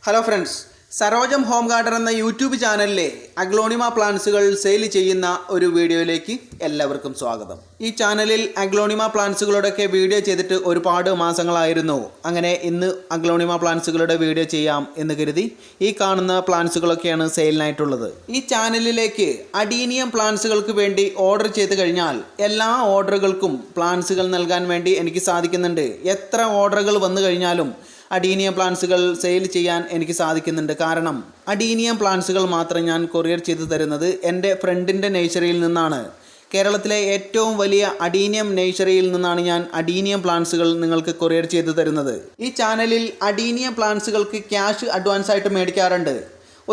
Hello friends, സരോജം home garden എന്ന YouTube ചാനലിലെ aglaonema പ്ലാന്റ്സുകൾ sale ചെയ്യുന്ന ഒരു വീഡിയോയിലേക്ക് എല്ലാവർക്കും സ്വാഗതം. ഈ ചാനലിൽ അഗ്ലോണിമ പ്ലാന്റ്സുകളുടെയൊക്കെ വീഡിയോ ചെയ്തിട്ട് ഒരുപാട് മാസങ്ങളായിരുന്നു. അങ്ങനെ ഇന്ന് അഗ്ലോണിമ പ്ലാന്റ്സുകളുടെ വീഡിയോ ചെയ്യാം എന്ന് കരുതി ഈ കാണുന്ന പ്ലാന്റ്സുകളൊക്കെയാണ് സെയിലിനായിട്ടുള്ളത്. ഈ ചാനലിലേക്ക് അഡീനിയം പ്ലാന്റ്സുകൾക്ക് വേണ്ടി ഓർഡർ ചെയ്ത് കഴിഞ്ഞാൽ എല്ലാ ഓർഡറുകൾക്കും പ്ലാന്റ്സുകൾ നൽകാൻ വേണ്ടി എനിക്ക് സാധിക്കുന്നുണ്ട്. എത്ര ഓർഡറുകൾ വന്നു കഴിഞ്ഞാലും അഡീനിയം പ്ലാന്റ്സുകൾ സെയിൽ ചെയ്യാൻ എനിക്ക് സാധിക്കുന്നുണ്ട്. കാരണം അഡീനിയം പ്ലാന്റ്സുകൾ മാത്രം ഞാൻ കൊറിയർ ചെയ്ത് തരുന്നത് എൻ്റെ ഫ്രണ്ടിൻ്റെ നേഴ്സറിയിൽ നിന്നാണ്. കേരളത്തിലെ ഏറ്റവും വലിയ അഡീനിയം നേഴ്സറിയിൽ നിന്നാണ് ഞാൻ അഡീനിയം പ്ലാന്റ്സുകൾ നിങ്ങൾക്ക് കൊറിയർ ചെയ്ത് തരുന്നത്. ഈ ചാനലിൽ അഡീനിയം പ്ലാന്റ്സുകൾക്ക് ക്യാഷ് അഡ്വാൻസ് ആയിട്ട് മേടിക്കാറുണ്ട്.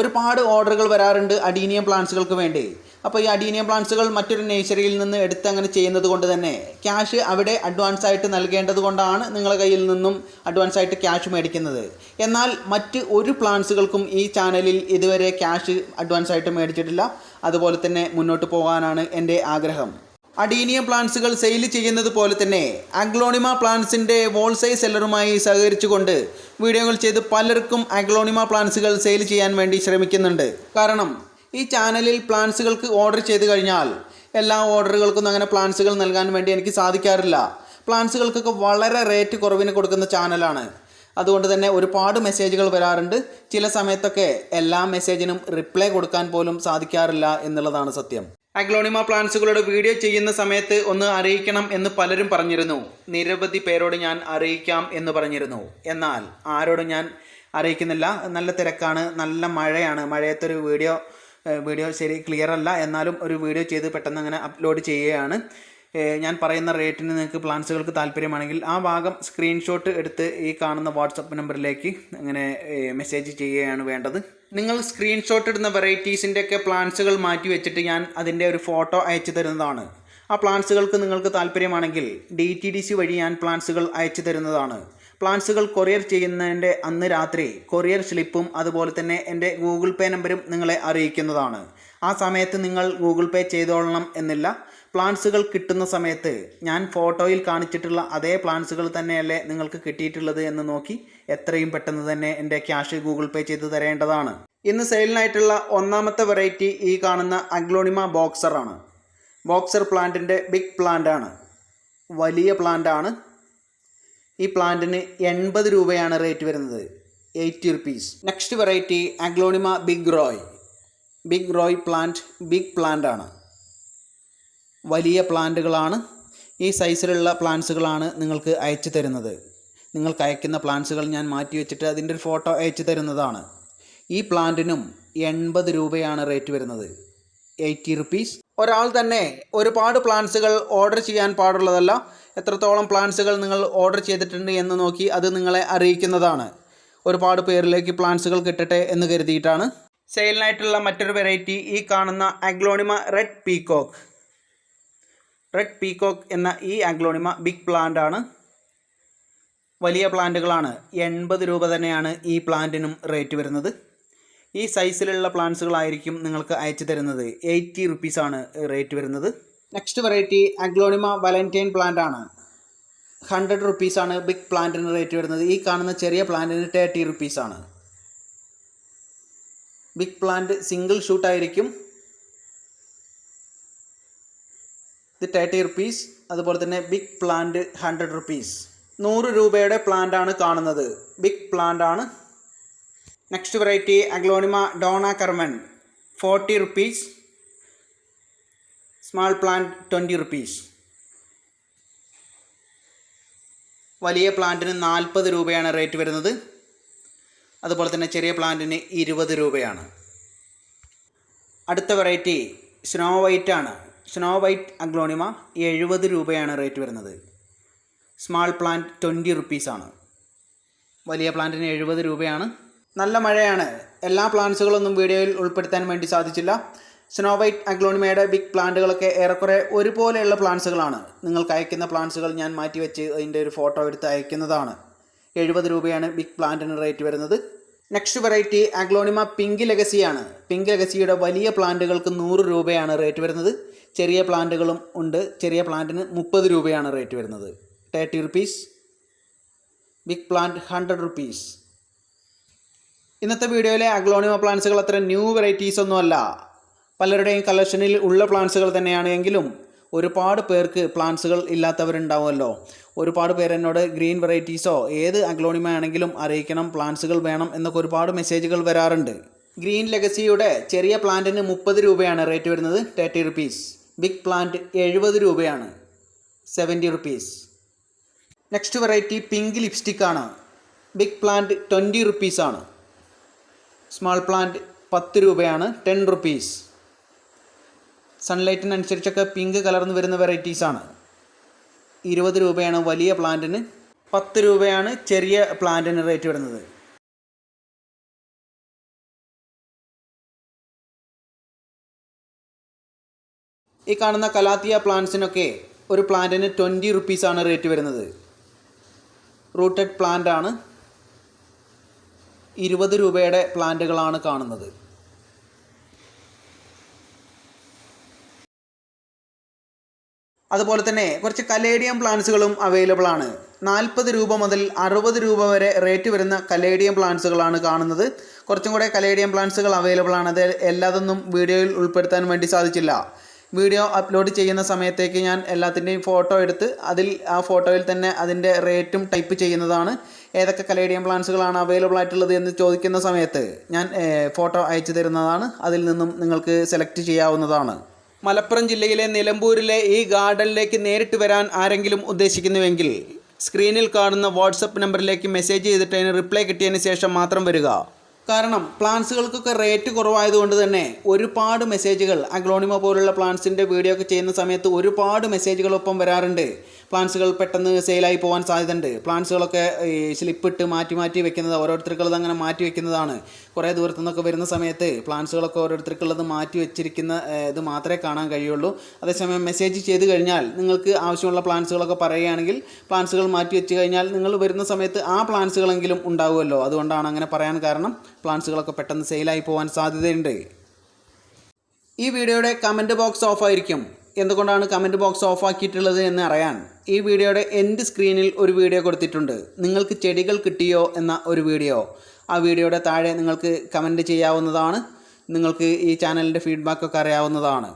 ഒരുപാട് ഓർഡറുകൾ വരാറുണ്ട് അഡീനിയം പ്ലാന്റ്സുകൾക്ക് വേണ്ടി. അപ്പോൾ ഈ അഡീനിയം പ്ലാന്റ്സുകൾ മറ്റൊരു നേഴ്സറിയിൽ നിന്ന് എടുത്ത് അങ്ങനെ ചെയ്യുന്നത് കൊണ്ട് തന്നെ ക്യാഷ് അവിടെ അഡ്വാൻസ് ആയിട്ട് നൽകേണ്ടത് കൊണ്ടാണ് നിങ്ങളുടെ കയ്യിൽ നിന്നും അഡ്വാൻസ് ആയിട്ട് ക്യാഷ് മേടിക്കുന്നത്. എന്നാൽ മറ്റ് ഒരു പ്ലാന്റ്സുകൾക്കും ഈ ചാനലിൽ ഇതുവരെ ക്യാഷ് അഡ്വാൻസ് ആയിട്ട് മേടിച്ചിട്ടില്ല. അതുപോലെ തന്നെ മുന്നോട്ട് പോകാനാണ് എൻ്റെ ആഗ്രഹം. അഡീനിയം പ്ലാന്റ്സുകൾ സെയിൽ ചെയ്യുന്നത് പോലെ തന്നെ അഗ്ലോണിമ പ്ലാന്റ്സിൻ്റെ ഹോൾസെയിൽ സെല്ലറുമായി സഹകരിച്ചുകൊണ്ട് വീഡിയോകൾ ചെയ്ത് പലർക്കും അഗ്ലോണിമ പ്ലാന്റ്സുകൾ സെയിൽ ചെയ്യാൻ വേണ്ടി ശ്രമിക്കുന്നുണ്ട്. കാരണം ഈ ചാനലിൽ പ്ലാന്റ്സുകൾക്ക് ഓർഡർ ചെയ്ത് കഴിഞ്ഞാൽ എല്ലാ ഓർഡറുകൾക്കും അങ്ങനെ പ്ലാന്റ്സുകൾ നൽകാൻ വേണ്ടി എനിക്ക് സാധിക്കാറില്ല. പ്ലാന്റ്സുകൾക്കൊക്കെ വളരെ റേറ്റ് കുറവിന് കൊടുക്കുന്ന ചാനലാണ്. അതുകൊണ്ട് തന്നെ ഒരുപാട് മെസ്സേജുകൾ വരാറുണ്ട്. ചില സമയത്തൊക്കെ എല്ലാ മെസ്സേജിനും റിപ്ലൈ കൊടുക്കാൻ പോലും സാധിക്കാറില്ല എന്നുള്ളതാണ് സത്യം. അഗ്ലോണിമ പ്ലാന്റ്സുകളുടെ വീഡിയോ ചെയ്യുന്ന സമയത്ത് ഒന്ന് അറിയിക്കണം എന്ന് പലരും പറഞ്ഞിരുന്നു. നിരവധി പേരോട് ഞാൻ അറിയിക്കാം എന്ന് പറഞ്ഞിരുന്നു. എന്നാൽ ആരോടും ഞാൻ അറിയിക്കുന്നില്ല. നല്ല തിരക്കാണ്, നല്ല മഴയാണ്. മഴയത്തൊരു വീഡിയോ ശരി ക്ലിയർ അല്ല. എന്നാലും ഒരു വീഡിയോ ചെയ്ത് പെട്ടെന്ന് അങ്ങനെ അപ്ലോഡ് ചെയ്യുകയാണ്. ഞാൻ പറയുന്ന റേറ്റിന് നിങ്ങൾക്ക് പ്ലാന്റ്സുകൾക്ക് താല്പര്യമാണെങ്കിൽ ആ ഭാഗം സ്ക്രീൻഷോട്ട് എടുത്ത് ഈ കാണുന്ന വാട്സപ്പ് നമ്പറിലേക്ക് അങ്ങനെ മെസ്സേജ് ചെയ്യുകയാണ് വേണ്ടത്. നിങ്ങൾ സ്ക്രീൻഷോട്ട് ഇടുന്ന വെറൈറ്റീസിൻ്റെയൊക്കെ പ്ലാന്റ്സുകൾ മാറ്റി വെച്ചിട്ട് ഞാൻ അതിൻ്റെ ഒരു ഫോട്ടോ അയച്ചു തരുന്നതാണ്. ആ പ്ലാന്റ്സുകൾക്ക് നിങ്ങൾക്ക് താല്പര്യമാണെങ്കിൽ DTDC വഴി ഞാൻ പ്ലാന്റ്സുകൾ അയച്ചു തരുന്നതാണ്. പ്ലാന്റ്സുകൾ കൊറിയർ ചെയ്യുന്നതിൻ്റെ അന്ന് രാത്രി കൊറിയർ സ്ലിപ്പും അതുപോലെ തന്നെ എൻ്റെ ഗൂഗിൾ പേ നമ്പരും നിങ്ങളെ അറിയിക്കുന്നതാണ്. ആ സമയത്ത് നിങ്ങൾ ഗൂഗിൾ പേ ചെയ്തോളണം എന്നില്ല. പ്ലാന്റ്സുകൾ കിട്ടുന്ന സമയത്ത് ഞാൻ ഫോട്ടോയിൽ കാണിച്ചിട്ടുള്ള അതേ പ്ലാന്റ്സുകൾ തന്നെയല്ലേ നിങ്ങൾക്ക് കിട്ടിയിട്ടുള്ളത് എന്ന് നോക്കി എത്രയും പെട്ടെന്ന് തന്നെ എൻ്റെ ക്യാഷ് ഗൂഗിൾ പേ ചെയ്ത് തരേണ്ടതാണ്. ഇന്ന് സെയിലിനായിട്ടുള്ള ഒന്നാമത്തെ വെറൈറ്റി ഈ കാണുന്ന അഗ്ലോണിമ ബോക്സറാണ്. ബോക്സർ പ്ലാന്റിൻ്റെ ബിഗ് പ്ലാന്റ് ആണ്, വലിയ പ്ലാന്റ് ആണ്. ഈ പ്ലാന്റിന് 80 രൂപയാണ് റേറ്റ് വരുന്നത്, 80 rupees. Next variety aglaonema Big Roy plant. Big plant ആണ്, വലിയ പ്ലാന്റുകളാണ്. ഈ സൈസിലുള്ള പ്ലാന്റ്സുകളാണ് നിങ്ങൾക്ക് അയച്ചു തരുന്നത്. നിങ്ങൾക്ക് അയക്കുന്ന പ്ലാന്റ്സുകൾ ഞാൻ മാറ്റി വെച്ചിട്ട് അതിൻ്റെ ഒരു ഫോട്ടോ അയച്ചു തരുന്നതാണ്. ഈ പ്ലാന്റിനും 80 രൂപയാണ് റേറ്റ് വരുന്നത്, 80 റുപ്പീസ്. ഒരാൾ തന്നെ ഒരുപാട് പ്ലാന്റ്സുകൾ ഓർഡർ ചെയ്യാൻ പാടുള്ളതല്ല. എത്രത്തോളം പ്ലാന്റ്സുകൾ നിങ്ങൾ ഓർഡർ ചെയ്തിട്ടുണ്ട് എന്ന് നോക്കി അത് നിങ്ങളെ അറിയിക്കുന്നതാണ്. ഒരുപാട് പേരിലേക്ക് പ്ലാന്റ്സുകൾ കിട്ടട്ടെ എന്ന് കരുതിയിട്ടാണ്. സെയിലിനായിട്ടുള്ള മറ്റൊരു വെറൈറ്റി ഈ കാണുന്ന അഗ്ലോണിമ റെഡ് പീകോക്ക് എന്ന ഈ അഗ്ലോണിമ ബിഗ് പ്ലാന്റ് ആണ്, വലിയ പ്ലാന്റുകളാണ്. 80 രൂപ തന്നെയാണ് ഈ പ്ലാന്റിനും റേറ്റ് വരുന്നത്. ഈ സൈസിലുള്ള പ്ലാന്റ്സുകളായിരിക്കും നിങ്ങൾക്ക് അയച്ചു തരുന്നത്. 80 റുപ്പീസാണ് റേറ്റ് വരുന്നത്. Next variety aglaonema Valentine plant ആണ്. 100 റുപ്പീസാണ് ബിഗ് പ്ലാന്റിന് റേറ്റ് വരുന്നത്. ഈ കാണുന്ന ചെറിയ പ്ലാന്റിന് 30 റുപ്പീസാണ്. ബിഗ് പ്ലാന്റ് സിംഗിൾ ഷൂട്ടായിരിക്കും. ഇത് 30 റുപ്പീസ്. അതുപോലെ തന്നെ ബിഗ് പ്ലാന്റ് 100 റുപ്പീസ്. 100 രൂപയുടെ പ്ലാന്റ് ആണ് കാണുന്നത്, ബിഗ് പ്ലാന്റ് ആണ്. Next variety aglaonema Dona Carmen, 40 rupees. Small plant 20 rupees. വലിയ പ്ലാന്റിന് 40 രൂപയാണ് റേറ്റ് വരുന്നത്. അതുപോലെ തന്നെ ചെറിയ പ്ലാന്റിന് 20 രൂപയാണ്. അടുത്ത വെറൈറ്റി സ്നോ വൈറ്റ് ആണ്. സ്നോ വൈറ്റ് അഗ്ലോണിമ 70 രൂപയാണ് റേറ്റ് വരുന്നത്. സ്മാൾ പ്ലാന്റ് 20 റുപ്പീസാണ്. വലിയ പ്ലാന്റിന് 70 രൂപയാണ്. നല്ല മഴയാണ്, എല്ലാ പ്ലാന്റ്സുകളൊന്നും വീഡിയോയിൽ ഉൾപ്പെടുത്താൻ വേണ്ടി സാധിച്ചില്ല. സ്നോ വൈറ്റ് അഗ്ലോണിമയുടെ ബിഗ് പ്ലാന്റുകളൊക്കെ ഏറെക്കുറെ ഒരുപോലെയുള്ള പ്ലാന്റ്സുകളാണ്. നിങ്ങൾക്ക് അയക്കുന്ന പ്ലാന്റ്സുകൾ ഞാൻ മാറ്റി വെച്ച് അതിൻ്റെ ഒരു ഫോട്ടോ എടുത്ത് അയക്കുന്നതാണ്. 70 രൂപയാണ് ബിഗ് പ്ലാന്റിന് റേറ്റ് വരുന്നത്. നെക്സ്റ്റ് വെറൈറ്റി അഗ്ലോണിമ പിങ്ക് ലെഗസിയാണ്. പിങ്ക് ലെഗസിയുടെ വലിയ പ്ലാന്റുകൾക്ക് 100 രൂപയാണ് റേറ്റ് വരുന്നത്. ചെറിയ പ്ലാന്റുകളും ഉണ്ട്. ചെറിയ പ്ലാന്റിന് 30 രൂപയാണ് റേറ്റ് വരുന്നത്, 30 റുപ്പീസ്. Big plant 100 rupees. ഇന്നത്തെ വീഡിയോയിലെ അഗ്ലോണിമ പ്ലാന്റ്സുകൾ അത്ര ന്യൂ വെറൈറ്റീസ് ഒന്നുമല്ല, പലരുടെയും കളക്ഷനിൽ ഉള്ള പ്ലാന്റ്സുകൾ തന്നെയാണ്. എങ്കിലും ഒരുപാട് പേർക്ക് പ്ലാന്റ്സുകൾ ഇല്ലാത്തവരുണ്ടാവുമല്ലോ. ഒരുപാട് പേര് എന്നോട് ഗ്രീൻ വെറൈറ്റീസോ ഏത് അഗ്ലോണിമ ആണെങ്കിലും അറിയിക്കണം, പ്ലാന്റ്സുകൾ വേണം എന്നൊക്കെ ഒരുപാട് മെസ്സേജുകൾ വരാറുണ്ട്. ഗ്രീൻ ലെഗസിയുടെ ചെറിയ പ്ലാന്റിന് 30 രൂപയാണ് റേറ്റ് വരുന്നത്, 30 റുപ്പീസ്. ബിഗ് പ്ലാന്റ് 70 രൂപയാണ്, 70 rupees. Next variety pink lipstick ആണ്. ബിഗ് പ്ലാന്റ് 20 റുപ്പീസാണ്. സ്മാൾ പ്ലാന്റ് 10 രൂപയാണ്, 10 റുപ്പീസ്. സൺലൈറ്റിനനുസരിച്ചൊക്കെ പിങ്ക് കലർന്ന് വരുന്ന വെറൈറ്റീസാണ്. 20 രൂപയാണ് വലിയ പ്ലാന്റിന്, 10 രൂപയാണ് ചെറിയ പ്ലാന്റിന് റേറ്റ് വരുന്നത്. ഈ കാണുന്ന കലാത്തിയ പ്ലാന്റ്സിനൊക്കെ ഒരു പ്ലാന്റിന് 20 റുപ്പീസാണ് റേറ്റ് വരുന്നത്. റൂട്ടഡ് പ്ലാന്റ് ആണ്. 20 രൂപയുടെ പ്ലാന്റുകളാണ് കാണുന്നത്. അതുപോലെ തന്നെ കുറച്ച് കലേഡിയം പ്ലാന്റ്സുകളും അവൈലബിൾ ആണ്. 40 രൂപ മുതൽ 60 രൂപ വരെ റേറ്റ് വരുന്ന കലേഡിയം പ്ലാന്റ്സുകളാണ് കാണുന്നത്. കുറച്ചും കൂടെ കലേഡിയം പ്ലാന്റ്സുകൾ അവൈലബിൾ ആണ്. അത് എല്ലാതൊന്നും വീഡിയോയിൽ ഉൾപ്പെടുത്താൻ വേണ്ടി സാധിച്ചില്ല. വീഡിയോ അപ്ലോഡ് ചെയ്യുന്ന സമയത്തേക്ക് ഞാൻ എല്ലാത്തിൻ്റെയും ഫോട്ടോ എടുത്ത് ആ ഫോട്ടോയിൽ തന്നെ അതിൻ്റെ റേറ്റും ടൈപ്പ് ചെയ്യുന്നതാണ്. ഏതൊക്കെ കലേഡിയം പ്ലാന്റ്സുകളാണ് അവൈലബിൾ ആയിട്ടുള്ളത് എന്ന് ചോദിക്കുന്ന സമയത്ത് ഞാൻ ഫോട്ടോ അയച്ചു തരുന്നതാണ്. അതിൽ നിന്നും നിങ്ങൾക്ക് സെലക്ട് ചെയ്യാവുന്നതാണ്. മലപ്പുറം ജില്ലയിലെ നിലമ്പൂരിലെ ഈ ഗാർഡനിലേക്ക് നേരിട്ട് വരാൻ ആരെങ്കിലും ഉദ്ദേശിക്കുന്നുവെങ്കിൽ സ്ക്രീനിൽ കാണുന്ന വാട്സപ്പ് നമ്പറിലേക്ക് മെസ്സേജ് ചെയ്തിട്ട് അതിന് റിപ്ലൈ കിട്ടിയതിന് ശേഷം മാത്രം വരിക. കാരണം പ്ലാന്റ്സുകൾക്കൊക്കെ റേറ്റ് കുറവായതുകൊണ്ട് തന്നെ ഒരുപാട് മെസ്സേജുകൾ അഗ്ലോണിമ പോലുള്ള പ്ലാന്റ്സിൻ്റെ വീഡിയോ ഒക്കെ ചെയ്യുന്ന സമയത്ത് ഒരുപാട് മെസ്സേജുകളൊപ്പം വരാറുണ്ട്. പ്ലാന്റ്സുകൾ പെട്ടെന്ന് സെയിലായി പോകാൻ സാധ്യതയുണ്ട്. പ്ലാന്റ്സുകളൊക്കെ സ്ലിപ്പിട്ട് മാറ്റി വെക്കുന്നത്, ഓരോരുത്തർക്കുള്ളത് അങ്ങനെ മാറ്റി വെക്കുന്നതാണ്. കുറേ ദൂരത്തു നിന്നൊക്കെ വരുന്ന സമയത്ത് പ്ലാന്റ്സുകളൊക്കെ ഓരോരുത്തർക്കുള്ളത് മാറ്റി വെച്ചിരിക്കുന്ന ഇത് മാത്രമേ കാണാൻ കഴിയുള്ളൂ. അതേസമയം മെസ്സേജ് ചെയ്ത് കഴിഞ്ഞാൽ നിങ്ങൾക്ക് ആവശ്യമുള്ള പ്ലാന്റ്സുകളൊക്കെ പറയുകയാണെങ്കിൽ പ്ലാന്റ്സുകൾ മാറ്റി വെച്ച് കഴിഞ്ഞാൽ നിങ്ങൾ വരുന്ന സമയത്ത് ആ പ്ലാന്റ്സുകളെങ്കിലും ഉണ്ടാവുമല്ലോ. അതുകൊണ്ടാണ് അങ്ങനെ പറയാൻ കാരണം. പ്ലാന്റ്സുകളൊക്കെ പെട്ടെന്ന് സെയിലായി പോകാൻ സാധ്യതയുണ്ട്. ഈ വീഡിയോയുടെ കമൻറ്റ് ബോക്സ് ഓഫ് ആയിരിക്കും. എന്തുകൊണ്ടാണ് കമൻറ്റ് ബോക്സ് ഓഫ് ആക്കിയിട്ടുള്ളത് എന്ന് അറിയാൻ ഈ വീഡിയോയുടെ എൻഡ് സ്ക്രീനിൽ ഒരു വീഡിയോ കൊടുത്തിട്ടുണ്ട്. നിങ്ങൾക്ക് ചെടികൾ കിട്ടിയോ എന്ന ഒരു വീഡിയോ. ആ വീഡിയോയുടെ താഴെ നിങ്ങൾക്ക് കമൻറ്റ് ചെയ്യാവുന്നതാണ്. നിങ്ങൾക്ക് ഈ ചാനലിൻ്റെ ഫീഡ്ബാക്കൊക്കെ അറിയാവുന്നതാണ്.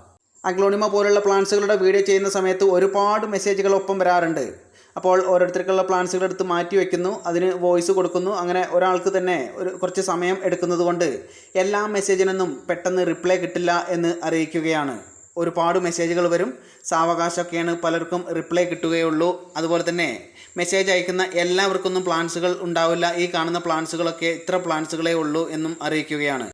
അഗ്ലോണിമ പോലുള്ള പ്ലാന്റ്സുകളുടെ വീഡിയോ ചെയ്യുന്ന സമയത്ത് ഒരുപാട് മെസ്സേജുകൾ ഒപ്പം വരാറുണ്ട്. അപ്പോൾ ഓരോരുത്തർക്കുള്ള പ്ലാന്റ്സുകൾ എടുത്ത് മാറ്റി വയ്ക്കുന്നു, അതിന് വോയിസ് കൊടുക്കുന്നു. അങ്ങനെ ഒരാൾക്ക് തന്നെ കുറച്ച് സമയം എടുക്കുന്നത് കൊണ്ട് എല്ലാ മെസ്സേജിനൊന്നും പെട്ടെന്ന് റിപ്ലൈ കിട്ടില്ല എന്ന് അറിയിക്കുകയാണ്. ഒരുപാട് മെസ്സേജുകൾ വരും. സാവകാശമൊക്കെയാണ് പലർക്കും റിപ്ലൈ കിട്ടുകയുള്ളൂ. അതുപോലെ തന്നെ മെസ്സേജ് അയക്കുന്ന എല്ലാവർക്കൊന്നും പ്ലാന്റ്സുകൾ ഉണ്ടാവില്ല. ഈ കാണുന്ന പ്ലാന്റ്സുകളൊക്കെ ഇത്ര പ്ലാന്റ്സുകളേ ഉള്ളൂ എന്നും അറിയിക്കുകയാണ്.